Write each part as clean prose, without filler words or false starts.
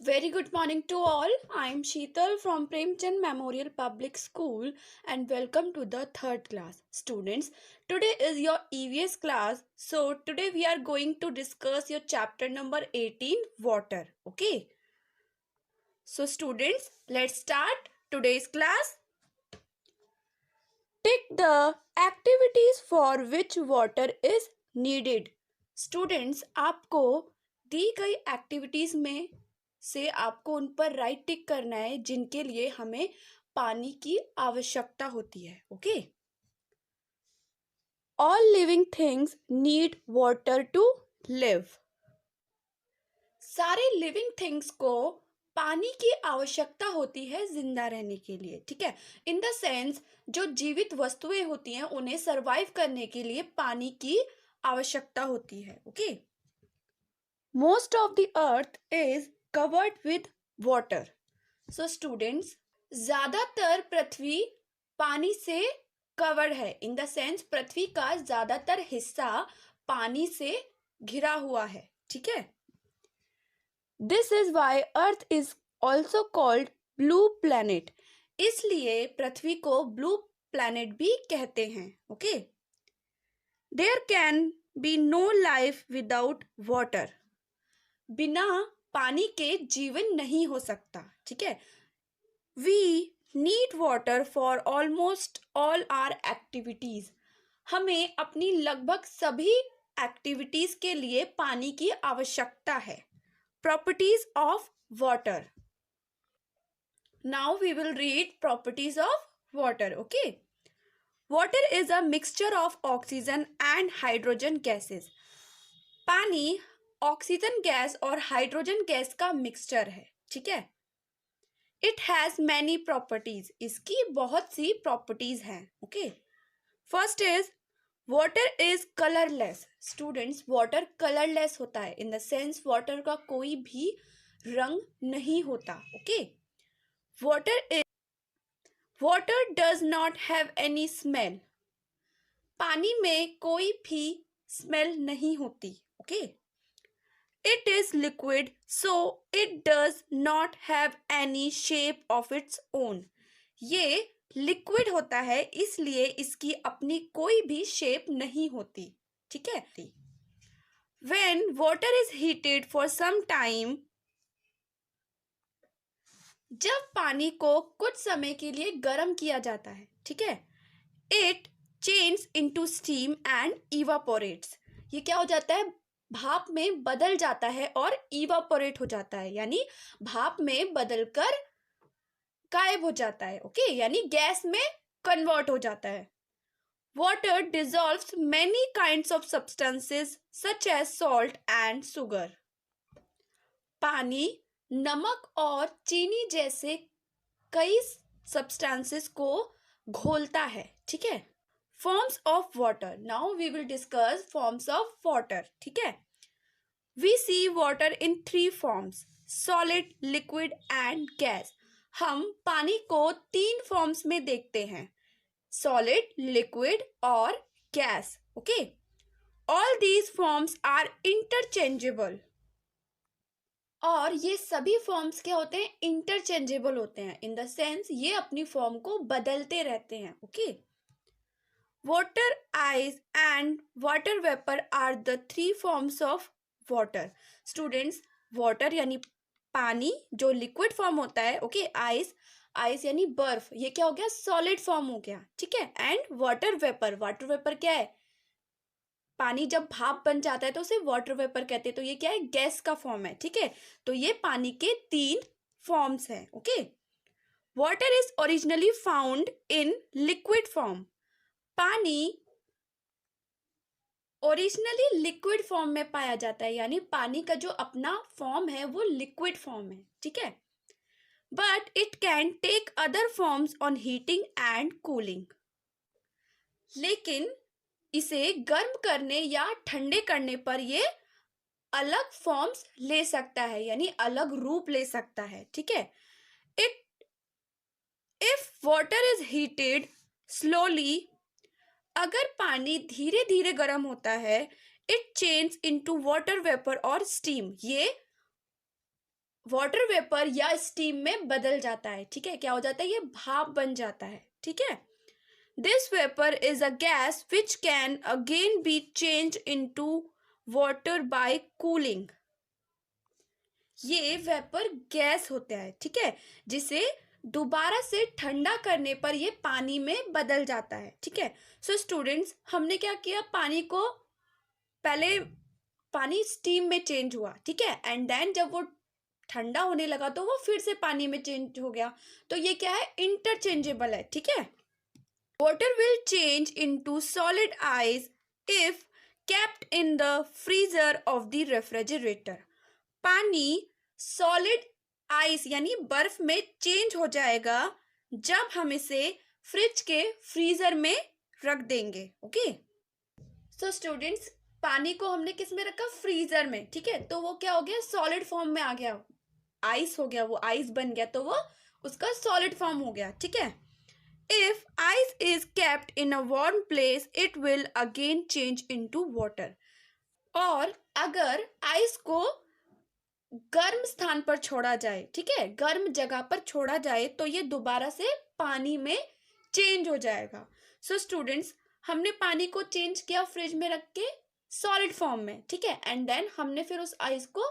Very good morning to all. I am Sheetal from Premchand Memorial Public School and welcome to the third class. Students, today is your EVS class. So today we are going to discuss your chapter number 18, water. Okay. So students, let's start today's class. Tick the activities for which water is needed. Students, आपको दी गई activities में से आपको उन पर right टिक करना है जिनके लिए हमें पानी की आवश्यकता होती है. Okay. All living things need water to live. सारे लिविंग थिंग्स को पानी की आवश्यकता होती है जिंदा रहने के लिए. ठीक है. इन द सेंस जो जीवित वस्तुएं होती हैं उन्हें सरवाइव करने के लिए पानी की आवश्यकता होती है. Okay. Most of the earth is covered with water. So students, ज्यादातर पृथ्वी पानी से कवर्ड है. इन द सेंस पृथ्वी का ज्यादातर हिस्सा पानी से घिरा हुआ है. ठीक है. This is why earth is also called blue planet. इसलिए पृथ्वी को ब्लू प्लैनेट भी कहते हैं. Okay. There can be no life without water. बिना पानी के जीवन नहीं हो सकता. ठीक है. We need water for almost all our activities. हमें अपनी लगभग सभी एक्टिविटीज के लिए पानी की आवश्यकता है. Properties of water. Now we will read properties of water. Okay. Water is a mixture of oxygen and hydrogen gases. पानी ऑक्सीजन गैस और हाइड्रोजन गैस का मिक्सचर है. ठीक है. It has many properties. इसकी बहुत सी प्रॉपर्टीज हैं. Okay. First is water is colourless. Students, water colourless होता है. इन द सेंस वाटर का कोई भी रंग नहीं होता. Okay. Water does not have any smell. पानी में कोई भी स्मेल नहीं होती. Okay. It is liquid so it does not have any shape of its own. ये लिक्विड होता है इसलिए इसकी अपनी कोई भी शेप नहीं होती. ठीक है. When water is heated for some time. जब पानी को कुछ समय के लिए गर्म किया जाता है. ठीक है. It change into steam and evaporates. ये क्या हो जाता है? भाप में बदल जाता है और इवापोरेट हो जाता है, यानी भाप में बदलकर गायब हो जाता है. ओके. यानी गैस में कन्वर्ट हो जाता है. Water dissolves many kinds of substances such as salt and sugar. पानी नमक और चीनी जैसे कई सब्सटेंसेस को घोलता है. ठीक है. Forms of water. Now we will discuss forms of water. ठीक है. We see water in 3 forms: solid, liquid and gas. हम पानी को 3 फॉर्म्स में देखते हैं: सॉलिड, लिक्विड और गैस. Okay. All these forms are interchangeable. और ये सभी फॉर्म्स क्या होते हैं? इंटरचेंजेबल होते हैं. इन द सेंस ये अपनी फॉर्म को बदलते रहते हैं. Okay. Water, ice and water vapour are the 3 forms of water. Students, water यानी पानी जो लिक्विड फॉर्म होता है. ओके. आइस यानी बर्फ, ये क्या हो गया? सॉलिड फॉर्म हो गया. ठीक है. एंड वाटर वेपर क्या है? पानी जब भाप बन जाता है तो उसे वाटर वेपर कहते हैं. तो ये क्या है? गैस का फॉर्म है. ठीक है. तो ये पानी के 3 फॉर्म्स हैं. Okay. Water is originally found in liquid form. पानी ओरिजिनली लिक्विड फॉर्म में पाया जाता है, यानी पानी का जो अपना फॉर्म है वो लिक्विड फॉर्म है. ठीक है. But it can take other forms on heating and cooling. लेकिन इसे गर्म करने या ठंडे करने पर ये अलग फॉर्म्स ले सकता है, यानी अलग रूप ले सकता है. ठीक है. If water is heated slowly. अगर पानी धीरे धीरे गर्म होता है, it change into water vapour और स्टीम. ये वाटर वेपर या स्टीम में बदल जाता है, ठीक है। क्या हो जाता है, ये भाप बन जाता है, ठीक है। This vapour is a gas which can again B change into water bye cooling. ये वेपर गैस होता है, ठीक है, जिसे दोबारा से ठंडा करने पर ये पानी में बदल जाता है, ठीक है। सो स्टूडेंट्स, हमने क्या किया, पानी को पहले पानी स्टीम में चेंज हुआ, ठीक है, एंड देन जब वो ठंडा होने लगा तो वो फिर से पानी में चेंज हो गया। तो ये क्या है, इंटरचेंजेबल है, ठीक है। Water will change into solid ice if kept in the freezer of the refrigerator. पानी सॉलिड आइस यानी बर्फ में चेंज हो जाएगा जब हम इसे फ्रिज के फ्रीजर में रख देंगे, ओके। सो स्टूडेंट्स, पानी को हमने किस में रखा, फ्रीजर में, ठीक है। तो वो क्या हो गया, सॉलिड फॉर्म में आ गया, आइस हो गया, वो आइस बन गया, तो वो उसका सॉलिड फॉर्म हो गया, ठीक है। If ice is kept in a warm place it will again change into water. और अगर आइस को गर्म स्थान पर छोड़ा जाए, ठीक है, गर्म जगह पर छोड़ा जाए तो ये दोबारा से पानी में चेंज हो जाएगा। सो स्टूडेंट्स, हमने पानी को चेंज किया फ्रिज में रख के सॉलिड फॉर्म में, ठीक है, एंड देन हमने फिर उस आइस को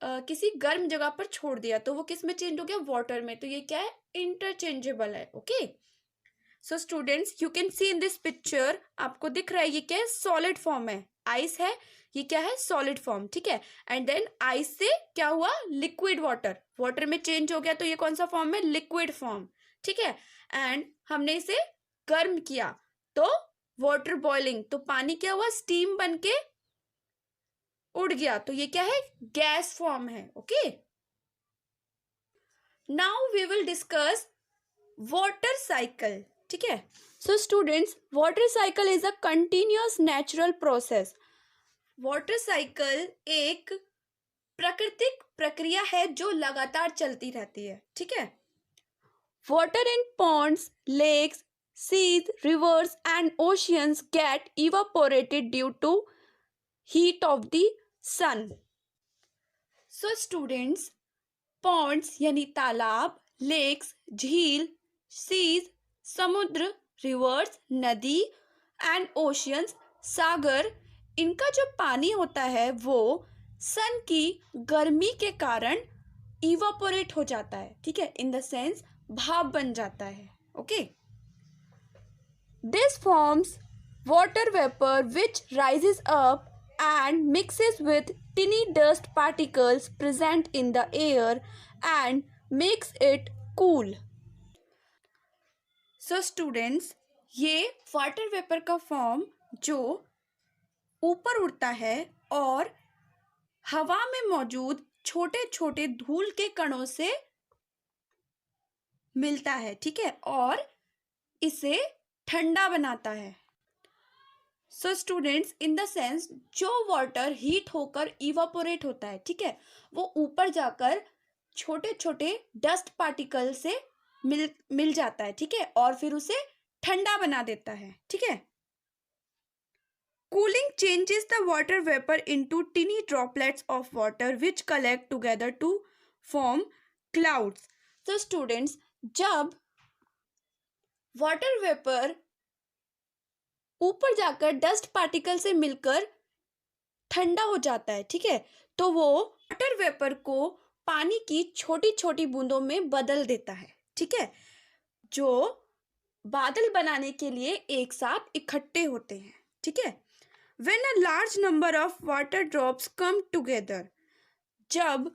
किसी गर्म जगह पर छोड़ दिया तो वो किस में चेंज हो गया, वाटर में। तो ये क्या है, इंटरचेंजेबल है, okay. So students, you can see in this picture, आपको दिख रहा है ये क्या है, सॉलिड फॉर्म है, आइस है, ये क्या है, सॉलिड फॉर्म, ठीक है। एंड देन आइस से क्या हुआ, लिक्विड वाटर, वाटर में चेंज हो गया, तो ये कौन सा फॉर्म है, लिक्विड फॉर्म, ठीक है। एंड हमने इसे गर्म किया तो वाटर बॉइलिंग, तो पानी क्या हुआ, स्टीम बन के उड़ गया, तो ये क्या है, गैस फॉर्म है, okay. Now we will discuss water cycle, ठीक है। So students, water cycle is a continuous natural process. Water cycle एक प्राकृतिक प्रक्रिया है जो लगातार चलती रहती है, ठीक है। Water in ponds, lakes, seas, rivers and oceans get evaporated due to heat of the sun. So students, ponds यानी तालाब, लेक्स, झील, सीज, समुद्र, रिवर्स, नदी एंड ओशियंस, सागर, इनका जो पानी होता है वो सन की गर्मी के कारण इवापोरेट हो जाता है, ठीक है, इन द सेंस भाप बन जाता है, okay. This forms water vapor which rises up and mixes with tiny dust particles present in the air and makes it cool. So students, ये वाटर वेपर का फॉर्म जो ऊपर उड़ता है और हवा में मौजूद छोटे छोटे धूल के कणों से मिलता है, ठीक है, और इसे ठंडा बनाता है। So students, in the sense जो वाटर हीट होकर इवापोरेट होता है, ठीक है, वो ऊपर जाकर छोटे छोटे डस्ट पार्टिकल से मिल जाता है, ठीक है, और फिर उसे ठंडा बना देता है, ठीक है। Cooling changes the water vapour into tiny droplets of water which collect together to form clouds. So students, जब वाटर वेपर ऊपर जाकर डस्ट पार्टिकल से मिलकर ठंडा हो जाता है, ठीक है, तो वो वाटर वेपर को पानी की छोटी छोटी बूंदों में बदल देता है, ठीक है, जो बादल बनाने के लिए एक साथ इकट्ठे होते हैं, ठीक है। When a large number of water drops come together, जब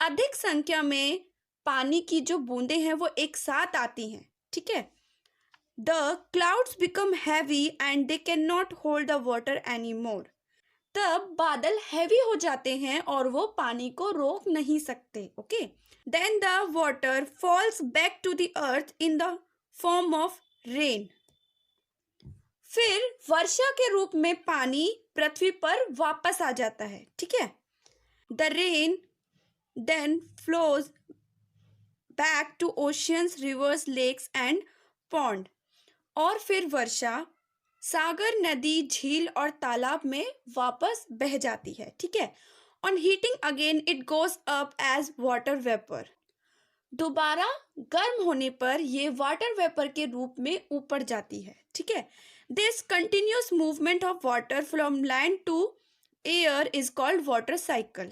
अधिक संख्या में पानी की जो बूंदें हैं वो एक साथ आती हैं, ठीक है, the clouds become heavy and they cannot hold the water anymore. तब बादल हैवी हो जाते हैं और वो पानी को रोक नहीं सकते, okay. Then the water falls back to the earth in the form of rain. फिर वर्षा के रूप में पानी पृथ्वी पर वापस आ जाता है, ठीक है। The rain then flows back to oceans, rivers, lakes and pond. और फिर वर्षा सागर, नदी, झील और तालाब में वापस बह जाती है, ठीक है, On heating again it goes up as water vapor. दोबारा गर्म होने पर ये वाटर वेपर के रूप में ऊपर जाती है, ठीक है. This continuous movement of water from land to air is called water cycle.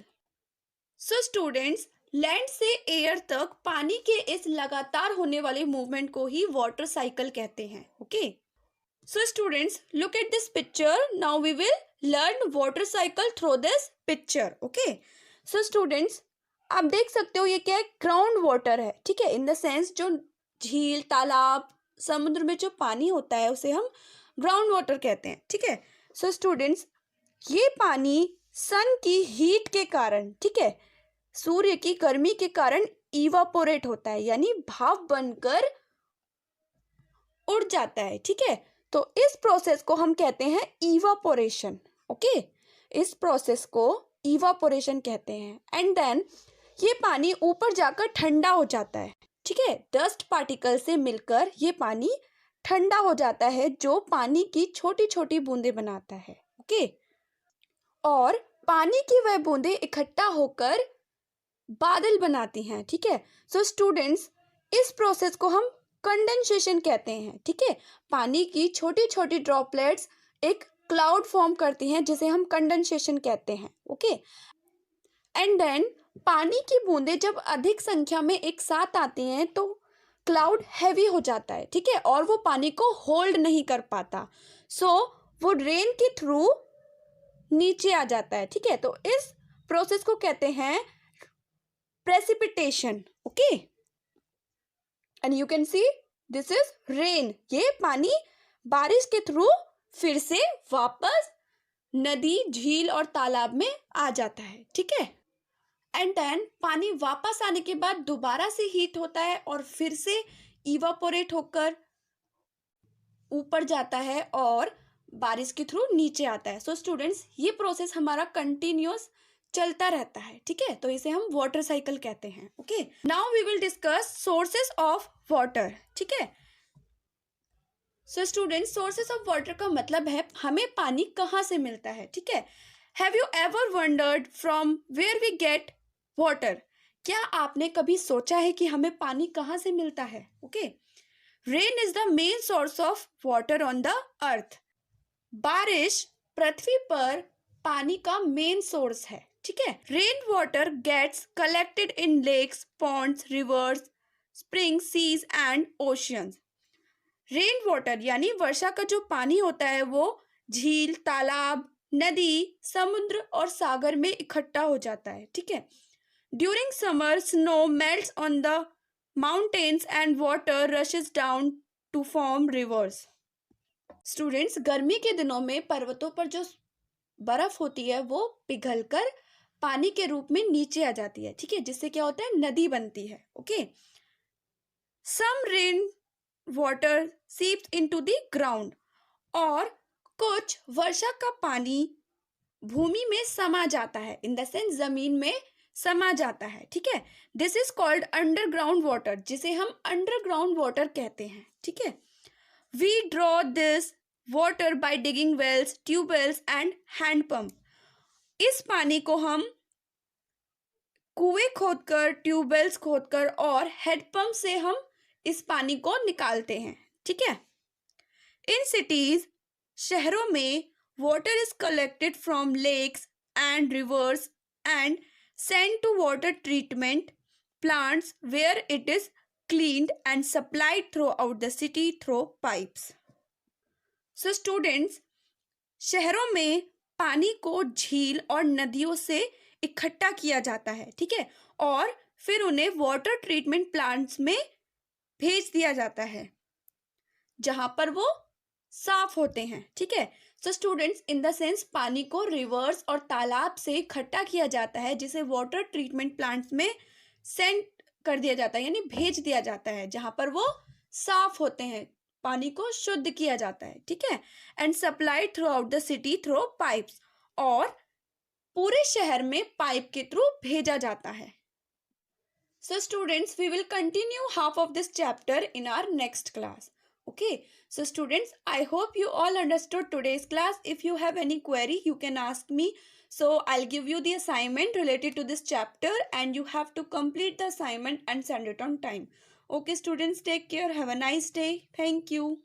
So students, land से एयर तक पानी के इस लगातार होने वाले मूवमेंट को ही वाटर साइकिल कहते हैं. Okay, so students, look at this picture. Now we will learn water cycle through this picture. Okay, so students, आप देख सकते हो ये क्या है, ग्राउंड वाटर है, ठीक है. इन द सेंस जो झील, तालाब, समुद्र में जो पानी होता है उसे हम ग्राउंड वाटर कहते हैं, ठीक है. सो स्टूडेंट्स, ये पानी सन की हीट के कारण, ठीक है, सूर्य की गर्मी के कारण इवापोरेट होता है, यानी भाप बनकर उड़ जाता है, ठीक है. तो इस प्रोसेस को हम कहते हैं इवापोरेशन. ओके, इस प्रोसेस को इवापोरेशन कहते हैं. एंड देन ये पानी ऊपर जाकर ठंडा हो जाता है, ठीक है. डस्ट पार्टिकल से मिलकर ये पानी ठंडा हो जाता है, जो पानी की छोटी छोटी बूंदें बनाता है. ओके, और पानी की वह बूंदें इकट्ठा होकर बादल बनाती हैं, ठीक है. सो स्टूडेंट्स, इस प्रोसेस को हम कंडेंसेशन कहते हैं, ठीक है. पानी की छोटी छोटी ड्रॉपलेट्स एक क्लाउड फॉर्म करती हैं, जिसे हम कंडेंसेशन कहते हैं. ओके, एंड देन पानी की बूंदें जब अधिक संख्या में एक साथ आती हैं तो क्लाउड हैवी हो जाता है, ठीक है, और वो पानी को होल्ड नहीं कर पाता. सो वो रेन के थ्रू नीचे आ जाता है, ठीक है. तो इस प्रोसेस को कहते हैं precipitation. Okay, and you can see this is rain. ये पानी बारिश के थ्रू फिर से वापस नदी, झील और तालाब में आ जाता है, ठीक है. एंड देन पानी वापस आने के बाद दोबारा से हीट होता है और फिर से इवापोरेट होकर ऊपर जाता है और बारिश के थ्रू नीचे आता है. सो स्टूडेंट्स, ये प्रोसेस हमारा कंटिन्यूअस चलता रहता है, ठीक है. तो इसे हम वाटर साइकिल कहते हैं. Okay, now we will discuss sources of water, ठीक है. So students, sources of water का मतलब है हमें पानी कहाँ से मिलता है, ठीक है. Have you ever wondered from where we get water? क्या आपने कभी सोचा है कि हमें पानी कहाँ से मिलता है? Okay, rain is the main source of water on the earth. बारिश पृथ्वी पर पानी का मेन सोर्स है, ठीक है. Rain water gets collected in lakes, ponds, rivers, spring, seas and oceans. Rain water यानी वर्षा का जो पानी होता है वो झील, तालाब, नदी, समुद्र और सागर में इकट्ठा हो जाता है, ठीक है. During summer snow melts on the mountains and water rushes down to form rivers. Students, गर्मी के दिनों में पर्वतों पर जो बर्फ होती है वो पिघलकर पानी के रूप में नीचे आ जाती है, ठीक है, जिससे क्या होता है, नदी बनती है. Okay, some rain water seeps into the ground. और कुछ वर्षा का पानी भूमि में समा जाता है, इन द सेंस जमीन में समा जाता है, ठीक है. This is called underground water, जिसे हम अंडरग्राउंड वाटर कहते हैं, ठीक है. We draw this water by digging wells, tubewells and hand pump. इस पानी को हम कुएं खोदकर, ट्यूबवेल्स खोदकर और हैंडपंप से हम इस पानी को निकालते हैं, ठीक है. इन सिटीज, शहरों में water is collected from lakes and rivers and sent to water treatment plants where it is cleaned and supplied throughout the city through pipes. So students, शहरों में पानी को झील और नदियों से इकट्ठा किया जाता है, ठीक है, और फिर उन्हें वाटर ट्रीटमेंट प्लांट्स में भेज दिया जाता है जहां पर वो साफ होते हैं, ठीक है. So students, in the sense पानी को रिवर्स और तालाब से इकट्ठा किया जाता है, जिसे वाटर ट्रीटमेंट प्लांट्स में सेंड कर दिया जाता है, यानी भेज दिया जाता है जहां पर वो साफ होते हैं, पानी को शुद्ध किया जाता है, ठीक है. And supplied through out the city through pipes, और पूरे शहर में पाइप के थ्रू भेजा जाता है. So students, we will continue half of this chapter in our next class. Okay, so students, I hope you all understood today's class. If you have any query, you can ask me So I'll give you the assignment related to this chapter and you have to complete the assignment and send it on time. Okay students, take care. Have a nice day. Thank you.